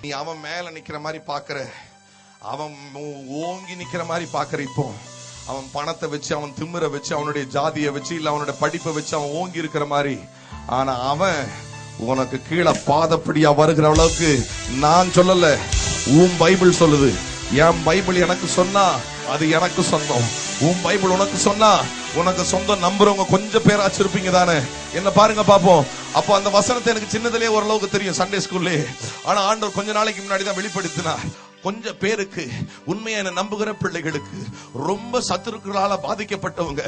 நீ அவன் மேல நிக்கிற மாதிரி பாக்குற, அவன் ஓங்கி நிக்கிற மாதிரி பாக்குற. இப்போ அவன் பணத்தை வச்சு, அவன் திமிர வச்சு, அவனுடைய ஜாதியை வச்சு, இல்ல அவனுடைய படிப்பை வச்சு அவன் ஓங்கி இருக்கிற மாதிரி. ஆனா அவன் உனக்கு கீழே பாதப்படியா வருகிற அளவுக்கு நான் சொல்லல, உன் பைபிள் சொல்லுது. என் பைபிள் எனக்கு சொன்னா அது எனக்கு சொந்தம். உன் பைபிள் உனக்கு சொன்னா உனக்கு சொந்தம். நம்புறவங்க கொஞ்சம் பேராச்சு இருப்பீங்க தானே? என்ன பாருங்க பாப்போம். அப்போ அந்த வசனத்தை எனக்கு சின்னதிலே ஓரளவுக்கு தெரியும் சண்டே ஸ்கூல்லே. ஆனா ஆண்டவர் கொஞ்ச நாளைக்கு முன்னாடி தான் வெளிப்படுத்தினார். கொஞ்சம் பேருக்கு, உண்மையா என்ன நம்புகிற பிள்ளைகளுக்கு, ரொம்ப சத்துருக்களால பாதிக்கப்பட்டவங்க,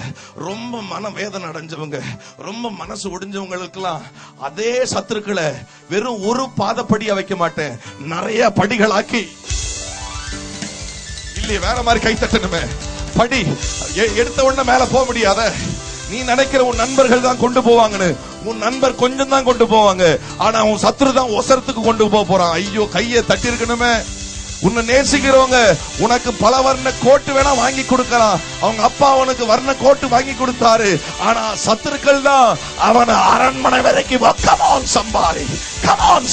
ரொம்ப மன வேதனை அடைஞ்சவங்க, ரொம்ப மனசு ஒடிஞ்சவங்களுக்கெல்லாம் அதே சத்துருக்களை வெறும் ஒரு பாதப்படியா வைக்க மாட்டேன், நிறைய படிகளாக்கி. இல்லையே வேற மாதிரி கை தட்டணுமே. படி எடுத்த உடனே மேல போக முடியாத. நீ நினைக்கிற உன் நண்பர்கள் தான் கொண்டு போவாங்கன்னு, உன் நண்பர் கொஞ்சம் தான் கொண்டு போவாங்க. ஆனா உன் சத்துரு தான் ஒசரத்துக்கு கொண்டு போறான். ஐயோ, கையை தட்டி இருக்கணுமே. உன்னை நேசிக்கிறவங்க உனக்கு பல வர்ண கோட்டு வேணா வாங்கி கொடுக்கலாம். அவங்க அப்பா அவனுக்கு வர்ண கோட்டு வாங்கி கொடுத்தாரு. ஆனா சத்துருக்கள் தான் அவனை அரண்மனை வரைக்கும்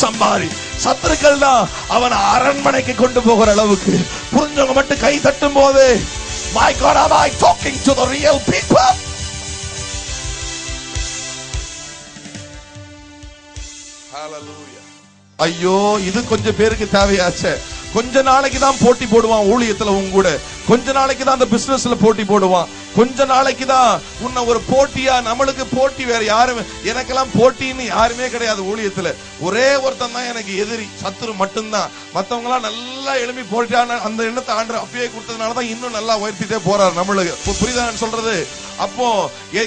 சம்பாரி. சத்துருக்கள் தான் அவனை அரண்மனைக்கு கொண்டு போகிற அளவுக்கு. புரிஞ்சவங்க மட்டும் கை தட்டும் போது, my God, am I talking to the real people? Hallelujah. ஐயோ, இது கொஞ்சம் பேருக்கு தேவையாச்சே. கொஞ்ச நாளைக்கு தான் போட்டி போடுவான் ஊழியத்துல, உங்க கூட கொஞ்ச நாளைக்கு தான் அந்த பிசினஸ்ல போட்டி போடுவான். கொஞ்ச நாளைக்கு தான் உன்னை ஒரு போட்டியா. நம்மளுக்கு போட்டி வேற யாரும், எனக்கெல்லாம் போட்டின்னு யாருமே கிடையாது ஊழியத்துல. ஒரே ஒருத்தன் தான் எனக்கு எதிரி, சத்துரு மட்டும்தான். மத்தவங்க எல்லாம் நல்லா எழுப்பி போட்டான அந்த எண்ணத்தை ஆண்டு அப்பயே கொடுத்ததுனாலதான் இன்னும் நல்லா உயர்த்திட்டே போறாரு நம்மளுக்கு. புரியுதா நான் சொல்றது? அப்போ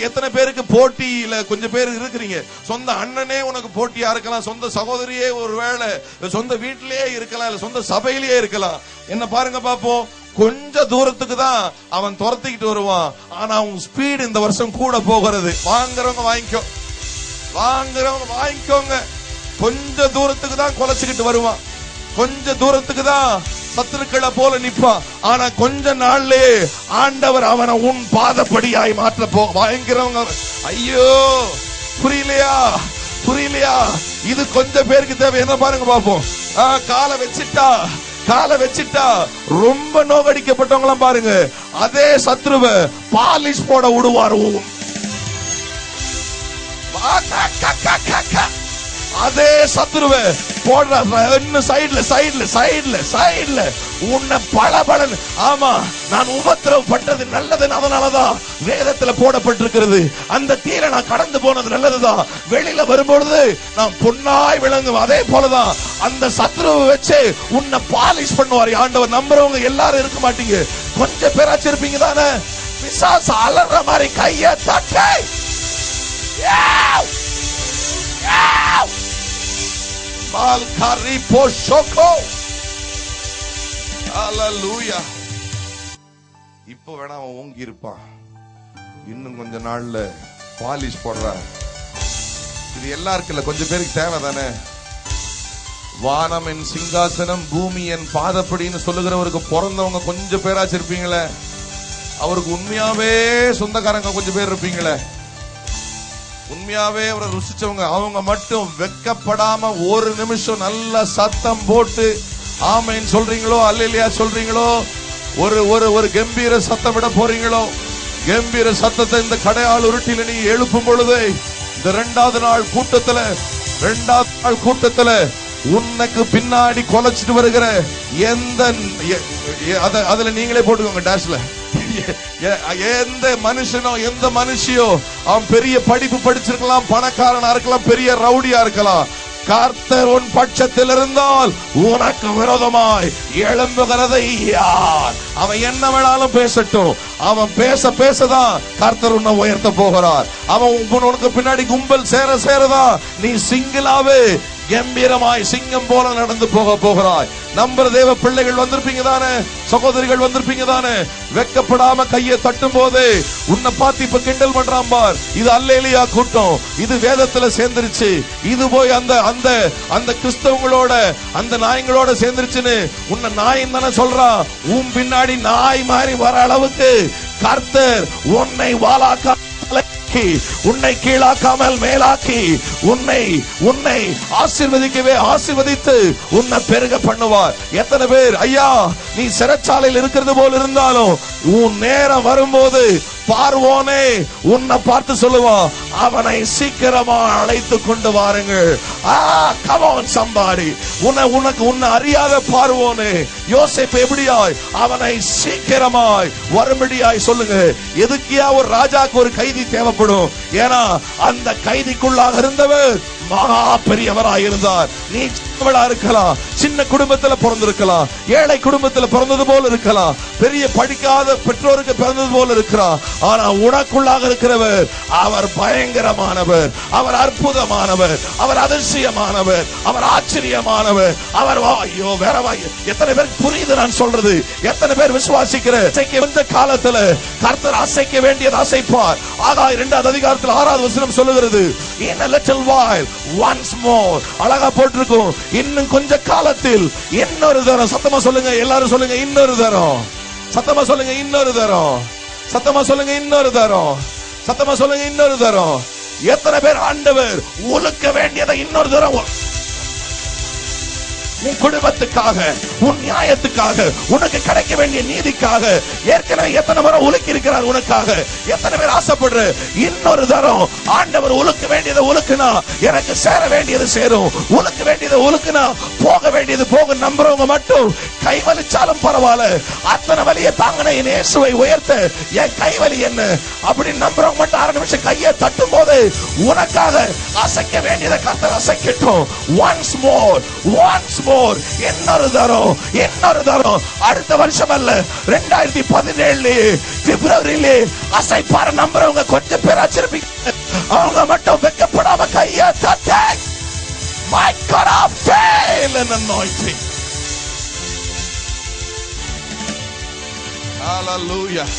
எத்தனை பேருக்கு போட்டியில கொஞ்சம் பேர் இருக்கிறீங்க. சொந்த அண்ணனே உனக்கு போட்டியா இருக்கலாம், சொந்த சகோதரியே ஒருவேளை சொந்த வீட்டிலேயே இருக்கலாம், இல்ல சொந்த சபையிலேயே இருக்கலாம். என்ன பாருங்க பாப்போம், கொஞ்ச தூரத்துக்கு தான் அவன் துரத்திக்கிட்டு வருவான். ஆனா உன் ஸ்பீடு இந்த வருஷம் கூட போகிறது. வாங்குறவங்க வாங்கிக்கோங்க. கொஞ்ச தூரத்துக்கு தான் குலைச்சுக்கிட்டு வருவான், கொஞ்ச தூரத்துக்கு தான் சத்துருக்களை போல நிப்பான். ஆனா கொஞ்ச நாள்லயே ஆண்டவர் அவனை உன் பாதப்படியாய் மாற்ற வாங்கிறவங்க. ஐயோ, புரியலையா? இது கொஞ்சம் பேருக்கு தேவை. என்ன பாருங்க பாப்போம். காலை வச்சிட்டா ரொம்ப நோகடிக்கப்பட்டவங்களாம் பாருங்க, அதே சத்ருவை பாலிஷ் போட விடுவாரு. அதே சத்ருவை போடுற சைடுல உன்னை பளபளன்னு. ஆமா, நான் உபத்திரவப்பட்டது நல்லது, அதனாலதான் வேதத்துல போடப்பட்டிருக்கிறது. அந்த தீர நான் கடந்து போனது நல்லதுதான். வெளியில வரும்பொழுது நான் பொன்னாய் விளங்கும். அதே போலதான் அந்த சத்ருவை வச்சு உன்னை பாலிஷ் பண்ணுவாரு ஆண்டவர். நம்புறவங்க எல்லாரும் இருக்க மாட்டீங்க, கொஞ்சம் பேராச்சும் இருப்பீங்க தானே. பிசாசு அலற மாதிரி கைய தட்டை. இப்ப வேணா அவன் ஓங்கி இருப்பான், இன்னும் கொஞ்ச நாள்ல பாலிஷ் போடுற. இது எல்லாருக்கும் இல்ல, கொஞ்சம் பேருக்கு தேவை தானே. வானம் என் சிங்காசனம், பூமி என் பாதப்படின்னு சொல்லுகிறவருக்கு பிறந்தவங்க கொஞ்சம் பேராச்சு இருப்பீங்களே. அவருக்கு உண்மையாவே சொந்தக்காரங்க கொஞ்சம் பேர் இருப்பீங்களே. உண்மையாவே அவரை ருசிச்சவங்க, அவங்க மட்டும் வெக்கப்படாம ஒரு நிமிஷம் நல்ல சத்தம் போட்டு ஆமென் சொல்றீங்களோ, அல்லேலூயா சொல்றீங்களோ, ஒரு கம்பீர சத்தம் விட போறீங்களோ. கம்பீர சத்தத்தை இந்த கடையாள் உருட்டில நீ எழுப்பும் பொழுது, இந்த இரண்டாவது நாள் கூட்டத்துல உனக்கு பின்னாடி கொலைச்சிட்டு வருகிற அதுல நீங்களே போட்டுக்கோங்க டேஷ்ல. எந்த மனுஷனோ எந்த மனுஷியோ அவன் பெரிய படிப்பு படிச்சிருக்கலாம், பணக்காரனா இருக்கலாம், பெரிய ரவுடியா இருக்கலாம், கர்த்தர் உன் பட்சத்தில் இருந்தால் உனக்கு விரோதமாய் எழும்புகிறதை யார்? அவன் என்ன வேணாலும் பேசட்டும், அவன் பேசதான் கர்த்தர் உன்னை உயர்த்த போகிறார். அவன் உனக்கு பின்னாடி கும்பல் சேரதான் நீ சிங்கிளாவே கம்பீரமாய் சிங்கம் போல நடந்து போகிறாய். நம்புற தேவ பிள்ளைகள் வந்திருப்பீங்க தானே, சகோதரிகள் வந்திருப்பீங்க தானே. வெக்கப்படாம கையை தட்டும் போது உன்னை பார்த்து இப்ப கிண்டல் பண்றான் பார். இது அல்லேலூயா கூட்டம், இது வேதத்துல சேர்ந்துருச்சு, இது போய் அந்த கிறிஸ்தவங்களோட அந்த நாய்களோட சேர்ந்துருச்சுன்னு உன்னை நாயின் தானே சொல்றான். உன் பின்னாடி நாய் மாதிரி வர அளவுக்கு கர்த்தர் உன்னை வாளாக்க மேலாக்கி, உன்னை கீழாக்காமல் மேலாக்கி, உன்னை உன்னை ஆசீர்வதித்து உன்னை பெருக பண்ணுவார். எத்தனை பேர் ஐயா நீ சிறைச்சாலையில் இருக்கிறது போல் இருந்தாலும் உன் நேரம் வரும்போது பார்வோனே உன்னை பார்த்து சொல்லுவான், அவனை சீக்கிரமா அழைத்து கொண்டு வாருங்கள். come on somebody. உன்னை அறியாத பார்வோனே யோசேப்பு எப்படியாய் அவனை சீக்கிரமாய் வரும்படியாய் சொல்லுங்க. எதுக்கியா ஒரு ராஜாக்கு ஒரு கைதி தேவைப்படும்? ஏன்னா அந்த கைதிக்குள்ளாக இருந்தவர் மகா பெரியவராய் இருந்தார். நீ சின்னவளா இருக்கலாம், சின்ன குடும்பத்துல பிறந்திருக்கலாம், ஏழை குடும்பத்துல பிறந்தது போல இருக்கலாம், பெரிய படிக்காத பெற்றோருக்கு பிறந்தது போல இருக்கலாம். ஆனா உனக்குள்ளாக இருக்கிறவர் அவர் பயங்கரமானவர், அவர் அற்புதமானவர், அவர் அதிசயமானவர், அவர் ஆச்சரியமானவர், அவர் ஐயோ வேற எத்தனை பேருக்கு புரியுது நான் சொல்றது? எத்தனை பேர் விசுவாசிக்கிற? இந்த காலத்துல கர்த்தர் அசைக்க வேண்டியது அசைப்பார். ஆகாய் 2வது அதிகாரத்தில் 6வது வசனம் சொல்லுகிறது, in a little while once more. அழகா போட்டிருக்கும், இன்னும் கொஞ்ச காலத்தில் இன்னொரு தரம். சத்தமா சொல்லுங்க, எல்லாரும் சொல்லுங்க, இன்னொரு தரம். சத்தமா சொல்லுங்க, இன்னொரு தரம். சத்தமா சொல்லுங்க, இன்னொரு தரம். சத்தமா சொல்லுங்க, இன்னொரு தரம். எத்தனை பேர் ஆண்டவர் உலுக்க வேண்டியதை இன்னொரு தரம் உன் குடும்பத்துக்காக, உன் நியாயத்துக்காக, உனக்கு கிடைக்க வேண்டிய நீதிக்காக ஏற்கனவே எத்தனை முறை உலுக்கி இருக்கிறார் உனக்காக? எத்தனை பேர் ஆசைப்படுற இன்னொரு தரம் ஆண்டவர் உலுக்க வேண்டியதை உலுக்குனா எனக்கு சேர வேண்டியது சேரும், உலுக்க வேண்டியதை உலுக்குனா போக வேண்டியது போக. நம்புறவங்க மட்டும் கை வலிச்சாலும் பரவாயில்ல, அத்தனை வலியை தாங்கின என் இயேசுவை உயர்த்த என் கை வலி என்ன அப்படின்னு நம்புறவங்க மட்டும் 6 நிமிஷம் கையை தட்டும் போது உனக்காக அசைக்க வேண்டியதை கர்த்தர் அசைக்கட்டும். once more, once more. இன்னொரு தரம், இன்னொரு தரம். அடுத்த வருஷம் அல்ல, 2017 பிப்ரவரியிலே அசைப்பார நம்புறவங்க கொஞ்சம் பேர் ஆச்சரிப்பீங்க. அவங்க மட்டும் வெட்கப்படாம கையை தட்ட. My God, I feel an anointing. Hallelujah.